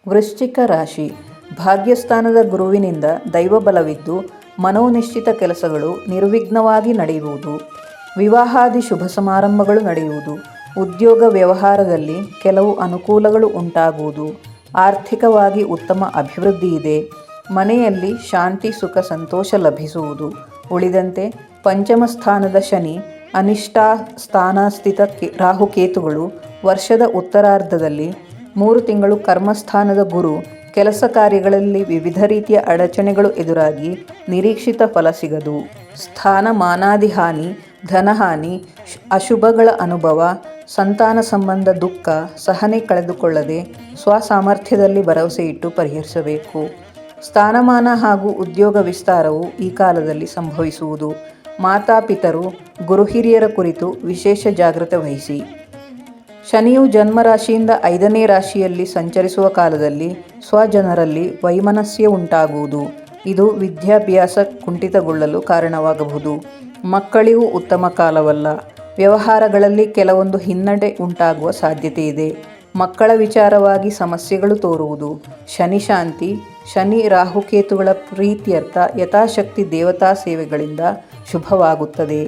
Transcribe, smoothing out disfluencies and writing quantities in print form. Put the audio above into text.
ವೃಶ್ಚಿಕ ರಾಶಿ. ಭಾಗ್ಯಸ್ಥಾನದ ಗುರುವಿನಿಂದ ದೈವಬಲವಿದ್ದು ಮನೋನಿಶ್ಚಿತ ಕೆಲಸಗಳು ನಿರ್ವಿಘ್ನವಾಗಿ ನಡೆಯುವುದು. ವಿವಾಹಾದಿ ಶುಭ ಸಮಾರಂಭಗಳು ನಡೆಯುವುದು. ಉದ್ಯೋಗ ವ್ಯವಹಾರದಲ್ಲಿ ಕೆಲವು ಅನುಕೂಲಗಳು ಉಂಟಾಗುವುದು. ಆರ್ಥಿಕವಾಗಿ ಉತ್ತಮ ಅಭಿವೃದ್ಧಿ ಇದೆ. ಮನೆಯಲ್ಲಿ ಶಾಂತಿ ಸುಖ ಸಂತೋಷ ಲಭಿಸುವುದು. ಉಳಿದಂತೆ ಪಂಚಮ ಸ್ಥಾನದ ಶನಿ, ಅನಿಷ್ಟ ಸ್ಥಾನಸ್ಥಿತ ರಾಹುಕೇತುಗಳು, ವರ್ಷದ ಉತ್ತರಾರ್ಧದಲ್ಲಿ 3 ತಿಂಗಳು ಕರ್ಮಸ್ಥಾನದ ಗುರು, ಕೆಲಸ ಕಾರ್ಯಗಳಲ್ಲಿ ವಿವಿಧ ರೀತಿಯ ಅಡಚಣೆಗಳು ಎದುರಾಗಿ ನಿರೀಕ್ಷಿತ ಫಲ ಸಿಗದು. ಸ್ಥಾನಮಾನಾದಿ ಹಾನಿ, ಧನಹಾನಿ, ಅಶುಭಗಳ ಅನುಭವ, ಸಂತಾನ ಸಂಬಂಧ ದುಃಖ, ಸಹನೆ ಕಳೆದುಕೊಳ್ಳದೆ ಸ್ವಸಾಮರ್ಥ್ಯದಲ್ಲಿ ಭರವಸೆ ಇಟ್ಟು ಪರಿಹರಿಸಬೇಕು. ಸ್ಥಾನಮಾನ ಹಾಗೂ ಉದ್ಯೋಗ ವಿಸ್ತಾರವು ಈ ಕಾಲದಲ್ಲಿ ಸಂಭವಿಸುವುದು. ಮಾತಾಪಿತರು, ಗುರು ಹಿರಿಯರ ಕುರಿತು ವಿಶೇಷ ಜಾಗ್ರತೆ ವಹಿಸಿ. ಶನಿಯು ಜನ್ಮರಾಶಿಯಿಂದ 5ನೇ ರಾಶಿಯಲ್ಲಿ ಸಂಚರಿಸುವ ಕಾಲದಲ್ಲಿ ಸ್ವಜನರಲ್ಲಿ ವೈಮನಸ್ಯ ಉಂಟಾಗುವುದು. ಇದು ವಿದ್ಯಾಭ್ಯಾಸ ಕುಂಠಿತಗೊಳ್ಳಲು ಕಾರಣವಾಗಬಹುದು. ಮಕ್ಕಳಿಗೂ ಉತ್ತಮ ಕಾಲವಲ್ಲ. ವ್ಯವಹಾರಗಳಲ್ಲಿ ಕೆಲವೊಂದು ಹಿನ್ನಡೆ ಉಂಟಾಗುವ ಸಾಧ್ಯತೆ ಇದೆ. ಮಕ್ಕಳ ವಿಚಾರವಾಗಿ ಸಮಸ್ಯೆಗಳು ತೋರುವುದು. ಶನಿ ಶಾಂತಿ. ಶನಿ ರಾಹುಕೇತುಗಳ ಪ್ರೀತ್ಯರ್ಥ ಯಥಾಶಕ್ತಿ ದೇವತಾ ಸೇವೆಗಳಿಂದ ಶುಭವಾಗುತ್ತದೆ.